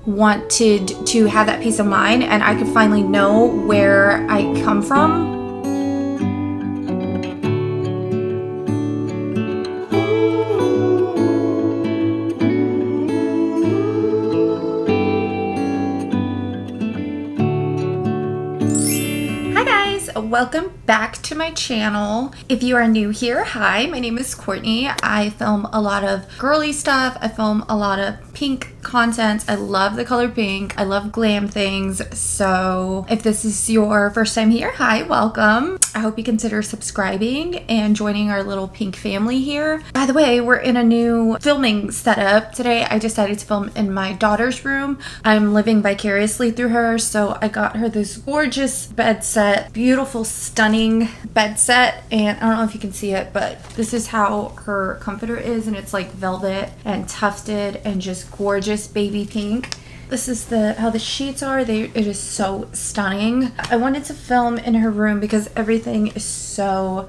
wanted to have that peace of mind and I could finally know where I come from. Welcome back to my channel. If you are new here, hi, my name is Courtney. I film a lot of girly stuff. I film a lot of pink content. I love the color pink. I love glam things. So if this is your first time here, hi, welcome. I hope you consider subscribing and joining our little pink family here. By the way, we're in a new filming setup. Today I decided to film in my daughter's room. I'm living vicariously through her, so I got her this gorgeous bed set, beautiful, stunning bed set, and I don't know if you can see it, but this is how her comforter is, and it's like velvet and tufted and just gorgeous baby pink. This is how the sheets are. It is so stunning. I wanted to film in her room because everything is so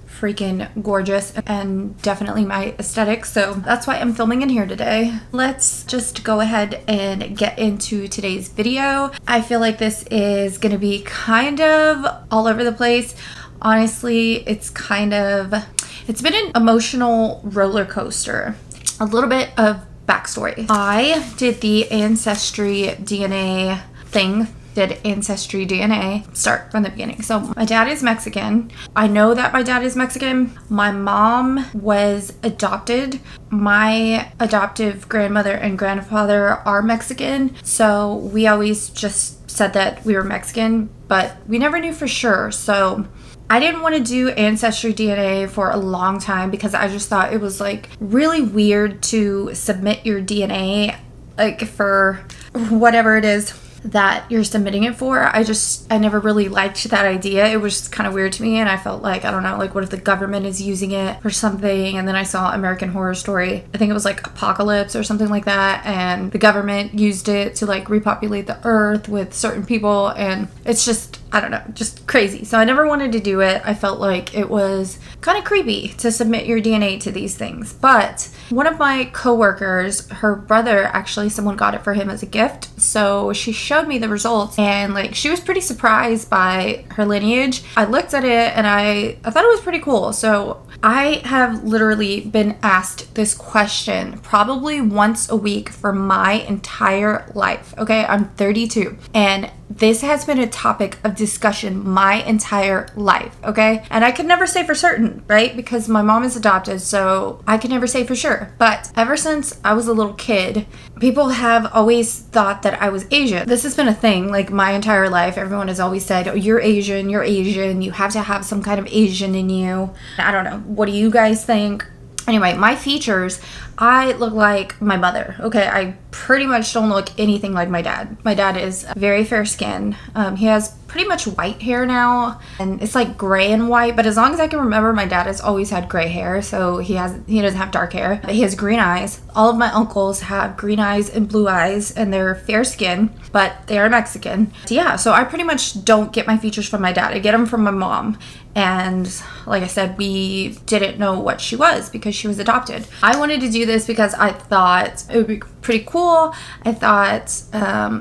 freaking gorgeous and definitely my aesthetic, so that's why I'm filming in here today. Let's just go ahead and get into today's video. I feel like this is gonna be kind of all over the place. Honestly, it's been an emotional roller coaster. A little bit of backstory. I did the Ancestry DNA thing. Start from the beginning. So my dad is Mexican. I know that my dad is Mexican. My mom was adopted. My adoptive grandmother and grandfather are Mexican. So we always just said that we were Mexican, but we never knew for sure. So I didn't want to do Ancestry DNA for a long time because I just thought it was like really weird to submit your DNA like for whatever it is that you're submitting it for. I never really liked that idea. It was just kind of weird to me, and I felt like, I don't know, like what if the government is using it for something? And then I saw American Horror Story. I think it was like Apocalypse or something like that, and the government used it to like repopulate the earth with certain people, and it's just, I don't know, just crazy. So I never wanted to do it. I felt like it was kind of creepy to submit your DNA to these things. But one of my coworkers, her brother, actually someone got it for him as a gift. So she showed me the results, and like she was pretty surprised by her lineage. I looked at it and I thought it was pretty cool. So I have literally been asked this question probably once a week for my entire life. Okay, I'm 32 and this has been a topic of discussion my entire life, okay? And I could never say for certain, right? Because my mom is adopted, so I could never say for sure. But ever since I was a little kid, people have always thought that I was Asian. This has been a thing like my entire life. Everyone has always said, oh, you're Asian, you have to have some kind of Asian in you. I don't know. What do you guys think? Anyway, my features, I look like my mother. Okay, I pretty much don't look anything like my dad. My dad is very fair skin. He has pretty much white hair now, and it's like gray and white, but as long as I can remember, my dad has always had gray hair, so he doesn't have dark hair. But he has green eyes. All of my uncles have green eyes and blue eyes, and they're fair skin, but they are Mexican. Yeah, so I pretty much don't get my features from my dad. I get them from my mom. And like I said, we didn't know what she was because she was adopted. I wanted to do this because I thought it would be pretty cool. I thought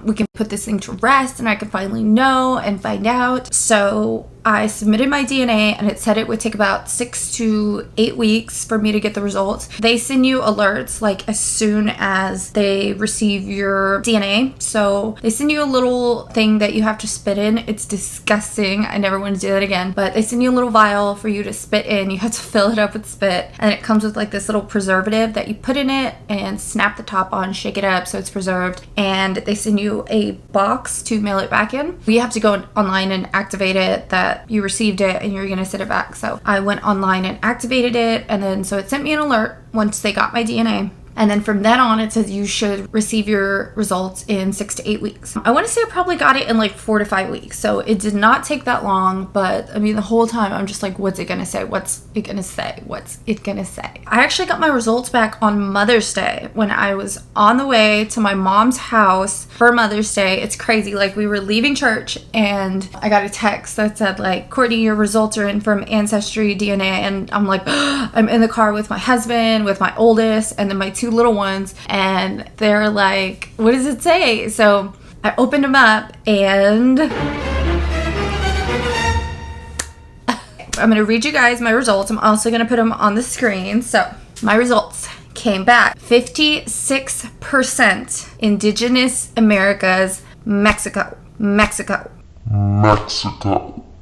we can put this thing to rest and I could finally know and find out. So I submitted my DNA and it said it would take about 6 to 8 weeks for me to get the results. They send you alerts like as soon as they receive your DNA. So they send you a little thing that you have to spit in. It's disgusting. I never want to do that again. But they send you a little vial for you to spit in. You have to fill it up with spit. And it comes with like this little preservative that you put in it and snap the top on, shake it up so it's preserved. And they send you a box to mail it back in. You have to go online and activate it that you received it and you're gonna send it back. So I went online and activated it, and then so it sent me an alert once they got my DNA. And then from then on, it says you should receive your results in 6 to 8 weeks. I want to say I probably got it in like 4 to 5 weeks. So it did not take that long. But I mean, the whole time I'm just like, what's it going to say? What's it going to say? What's it going to say? I actually got my results back on Mother's Day when I was on the way to my mom's house for Mother's Day. It's crazy. Like, we were leaving church and I got a text that said like, Courtney, your results are in from Ancestry DNA. And I'm like, I'm in the car with my husband, with my oldest, and then my 2 2 little ones, and they're like, what does it say? So I opened them up, and I'm going to read you guys my results. I'm also going to put them on the screen. So my results came back 56% Indigenous Americas, Mexico.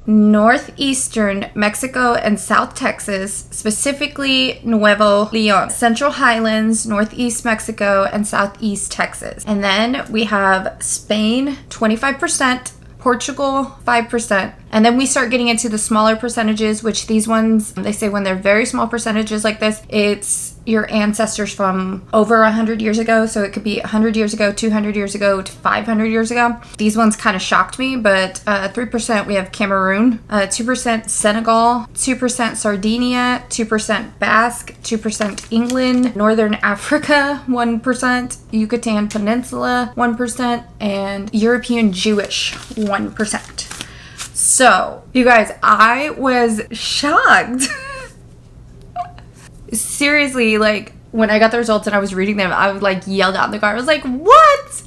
Northeastern Mexico and South Texas, specifically Nuevo Leon. Central Highlands, Northeast Mexico, and Southeast Texas. And then we have Spain, 25%. Portugal, 5%. And then we start getting into the smaller percentages, which these ones, they say when they're very small percentages like this, it's your ancestors from over 100 years ago. So it could be 100 years ago, 200 years ago, to 500 years ago. These ones kind of shocked me, but 3% we have Cameroon, 2% Senegal, 2% Sardinia, 2% Basque, 2% England, Northern Africa, 1%, Yucatan Peninsula, 1%, and European Jewish, 1%. So, you guys, I was shocked. Seriously, like, when I got the results and I was reading them, I was like yelled out in the car. I was like, what?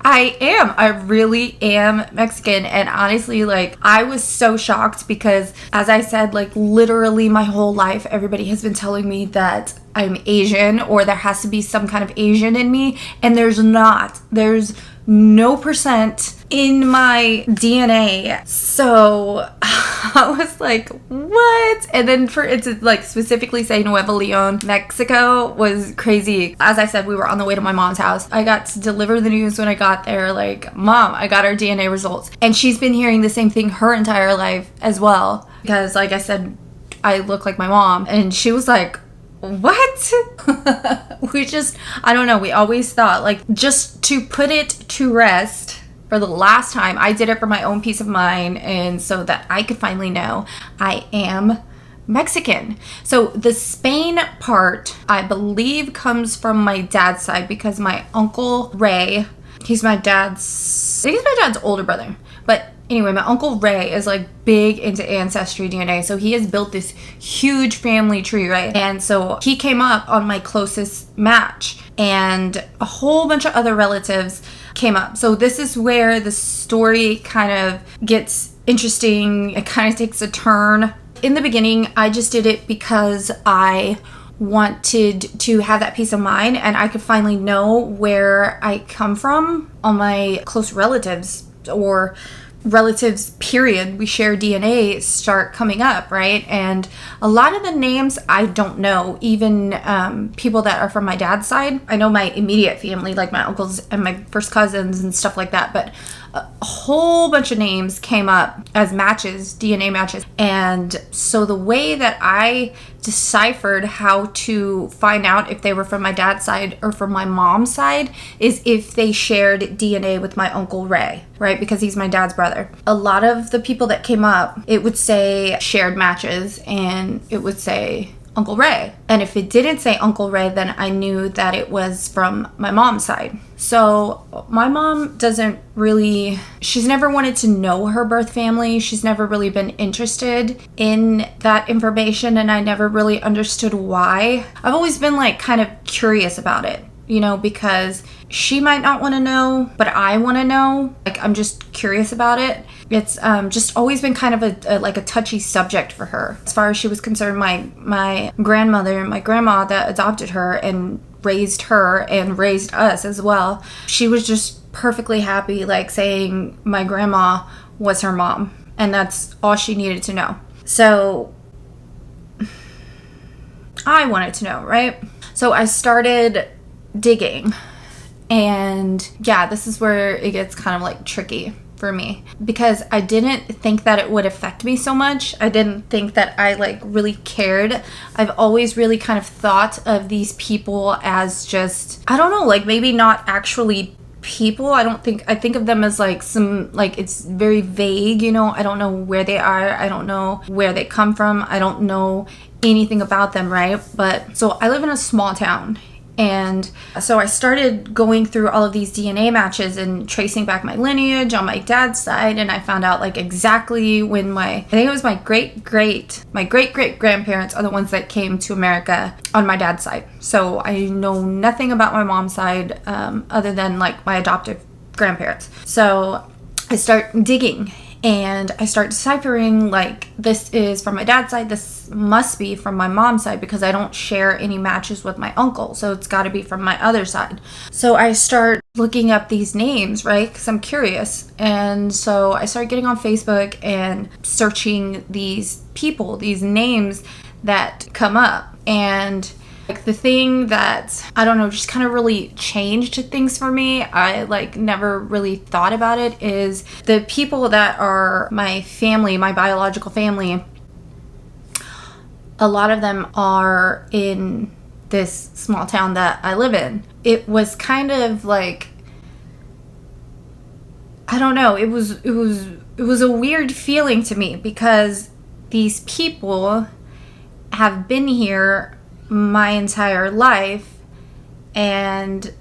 I really am Mexican. And honestly, like, I was so shocked because, as I said, like, literally my whole life, everybody has been telling me that I'm Asian or there has to be some kind of Asian in me. And there's not. There's no percent in my DNA. So I was like, what? And then for it to like specifically say Nuevo Leon, Mexico was crazy. As I said, we were on the way to my mom's house. I got to deliver the news when I got there, like, Mom, I got our DNA results. And she's been hearing the same thing her entire life as well. Because like I said, I look like my mom. And she was like, what? I don't know. We always thought, like, just to put it to rest for the last time, I did it for my own peace of mind and so that I could finally know I am Mexican. So the Spain part, I believe, comes from my dad's side because my Uncle Ray, I think he's my dad's older brother. But anyway, my Uncle Ray is like big into Ancestry DNA. So he has built this huge family tree, right? And so he came up on my closest match and a whole bunch of other relatives came up. So this is where the story kind of gets interesting. It kind of takes a turn. In the beginning, I just did it because I wanted to have that peace of mind and I could finally know where I come from. All my close relatives or relatives, period, we share DNA, start coming up, right? And a lot of the names I don't know, even people that are from my dad's side. I know my immediate family, like my uncles and my first cousins and stuff like that, but a whole bunch of names came up as matches, DNA matches. And so the way that I deciphered how to find out if they were from my dad's side or from my mom's side is if they shared DNA with my Uncle Ray, right? Because he's my dad's brother. A lot of the people that came up, it would say shared matches and it would say Uncle Ray. And if it didn't say Uncle Ray, then I knew that it was from my mom's side. So my mom she's never wanted to know her birth family. She's never really been interested in that information, and I never really understood why. I've always been like kind of curious about it, you know, because she might not want to know, but I want to know. Like, I'm just curious about it. It's just always been kind of a touchy subject for her. As far as she was concerned, my grandmother and my grandma that adopted her and raised her and raised us as well, she was just perfectly happy, like, saying my grandma was her mom, and that's all she needed to know. So I wanted to know, right? So I started digging, and yeah, this is where it gets kind of like tricky for me, because I didn't think that it would affect me so much. I didn't think that I like really cared. I've always really kind of thought of these people as just, I don't know, like maybe not actually people. I think of them as like some, like, it's very vague, you know. I don't know where they are. I don't know where they come from. I don't know anything about them, right? But so I live in a small town And so I started going through all of these DNA matches and tracing back my lineage on my dad's side, and I found out like exactly when I think it was my great great grandparents are the ones that came to America on my dad's side. So I know nothing about my mom's side other than like my adoptive grandparents. So I start digging and I start deciphering, like, this is from my dad's side, this must be from my mom's side, because I don't share any matches with my uncle, so it's got to be from my other side. So I start looking up these names, right, because I'm curious. And so I started getting on Facebook and searching these people, these names that come up. And like the thing that, I don't know, just kind of really changed things for me, I like never really thought about it, is the people that are my family, my biological family, a lot of them are in this small town that I live in. It was kind of like, I don't know, it was a weird feeling to me, because these people have been here my entire life and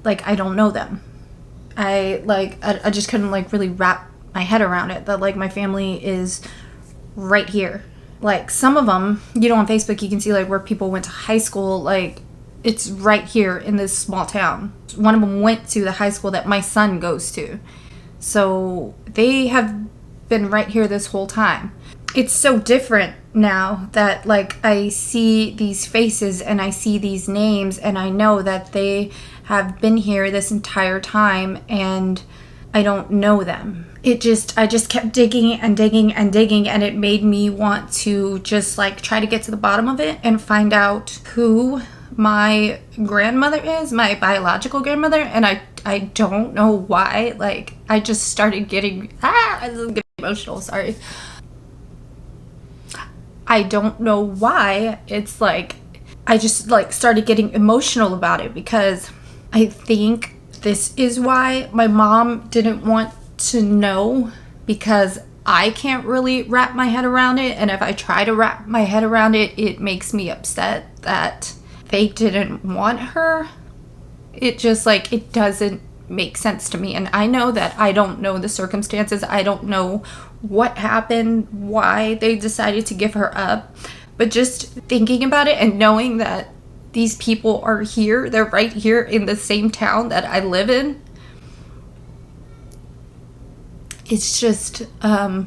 like I don't know them. I just couldn't like really wrap my head around it, that like my family is right here. Like some of them, you know, on Facebook you can see like where people went to high school, like it's right here in this small town. One of them went to the high school that my son goes to. So they have been right here this whole time. It's so different now that like I see these faces and I see these names and I know that they have been here this entire time and I don't know them. I just kept digging and digging and digging, and it made me want to just like try to get to the bottom of it and find out who my grandmother is, my biological grandmother. And I don't know why, like I just started getting emotional, sorry. I don't know why. It's like I just like started getting emotional about it, because I think this is why my mom didn't want to know, because I can't really wrap my head around it, and if I try to wrap my head around it, it makes me upset that they didn't want her. It just like, it doesn't make sense to me. And I know that I don't know the circumstances. I don't know what happened, why they decided to give her up. But just thinking about it and knowing that these people are here, they're right here in the same town that I live in, it's just, I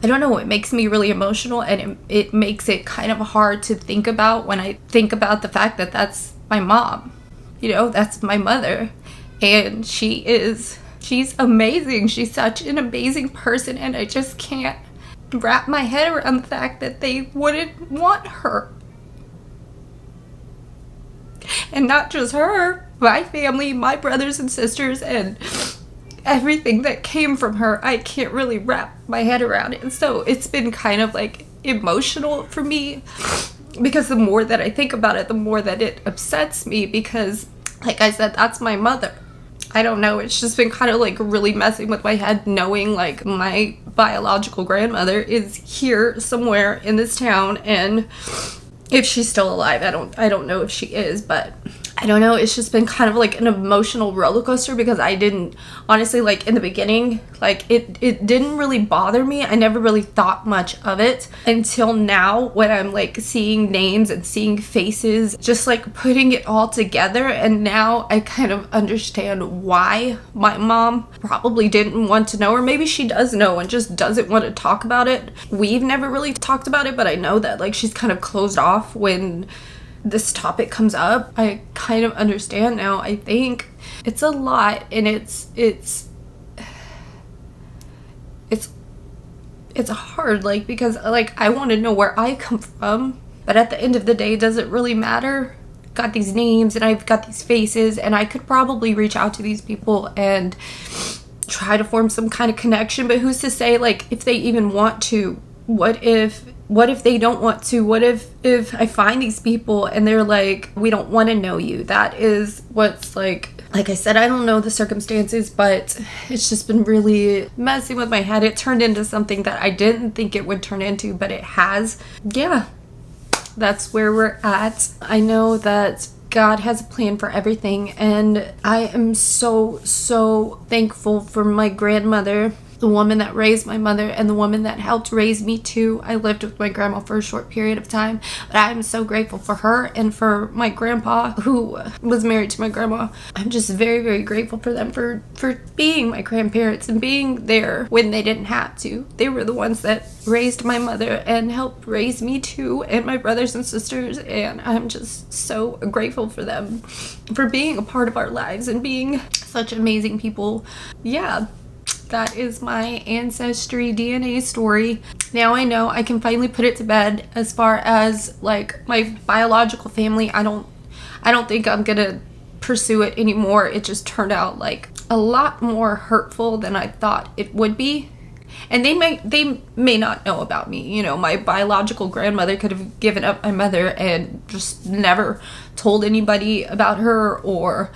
don't know, it makes me really emotional, and it makes it kind of hard to think about when I think about the fact that that's my mom. You know, that's my mother. And she's amazing. She's such an amazing person, and I just can't wrap my head around the fact that they wouldn't want her. And not just her, my family, my brothers and sisters, and everything that came from her. I can't really wrap my head around it. And so it's been kind of like emotional for me, because the more that I think about it, the more that it upsets me, because like I said, that's my mother. I don't know, it's just been kind of like really messing with my head, knowing like my biological grandmother is here somewhere in this town, and if she's still alive, I don't know if she is, but I don't know, it's just been kind of like an emotional roller coaster, because I didn't, honestly, like in the beginning, like it didn't really bother me. I never really thought much of it until now, when I'm like seeing names and seeing faces, just like putting it all together. And now I kind of understand why my mom probably didn't want to know, or maybe she does know and just doesn't want to talk about it. We've never really talked about it, but I know that like she's kind of closed off when this topic comes up. I kind of understand now. I think it's a lot, and it's hard, like, because like I want to know where I come from, but at the end of the day, does it really matter? Got these names and I've got these faces, and I could probably reach out to these people and try to form some kind of connection, but who's to say like if they even want to? What if they don't want to? What if I find these people and they're like, we don't want to know you? That is what's like I said, I don't know the circumstances, but it's just been really messing with my head. It turned into something that I didn't think it would turn into, but it has. Yeah, that's where we're at. I know that God has a plan for everything, and I am so, so thankful for my grandmother, the woman that raised my mother and the woman that helped raise me too. I lived with my grandma for a short period of time, but I'm so grateful for her and for my grandpa who was married to my grandma. I'm just very, very grateful for them for being my grandparents and being there when they didn't have to. They were the ones that raised my mother and helped raise me too, and my brothers and sisters, and I'm just so grateful for them for being a part of our lives and being such amazing people. Yeah. That is my Ancestry DNA story. Now I know I can finally put it to bed. As far as like my biological family, I don't think I'm gonna pursue it anymore. It just turned out like a lot more hurtful than I thought it would be. And they may not know about me. You know, my biological grandmother could have given up my mother and just never told anybody about her, or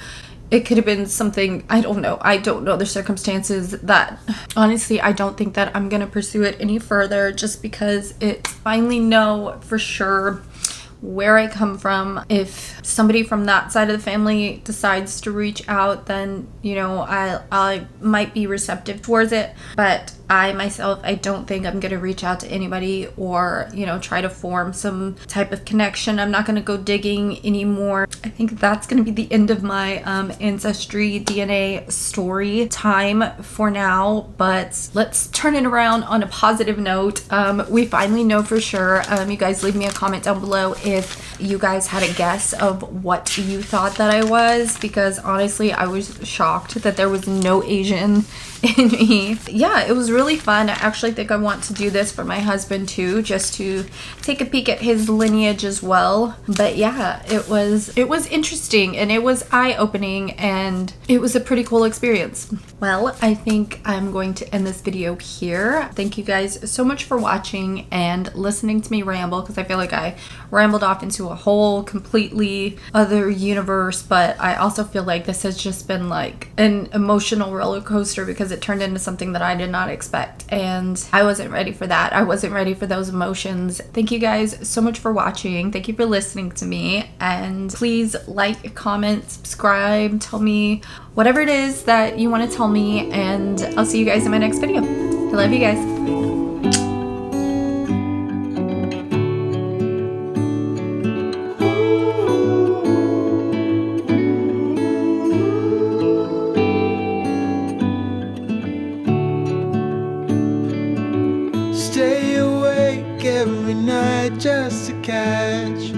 it could have been something, I don't know. I don't know the circumstances. That honestly, I don't think that I'm going to pursue it any further, just because it's finally know for sure where I come from. If somebody from that side of the family decides to reach out, then, you know, I might be receptive towards it. But I myself, I don't think I'm going to reach out to anybody or, you know, try to form some type of connection. I'm not going to go digging anymore. I think that's going to be the end of my Ancestry DNA story time for now. But let's turn it around on a positive note. We finally know for sure. You guys leave me a comment down below if you guys had a guess of what you thought that I was, because honestly, I was shocked that there was no Asian in me. Yeah, it was really fun. I actually think I want to do this for my husband too, just to take a peek at his lineage as well. But yeah, it was interesting, and it was eye-opening, and it was a pretty cool experience. Well, I think I'm going to end this video here. Thank you guys so much for watching and listening to me ramble, because I feel like I rambled off into a whole completely other universe, but I also feel like this has just been like an emotional roller coaster, because it turned into something that I did not expect, and I wasn't ready for that. I wasn't ready for those emotions. Thank you guys so much for watching. Thank you for listening to me, and please like, comment, subscribe, tell me whatever it is that you want to tell me, and I'll see you guys in my next video. I love you guys. Stay awake every night just to catch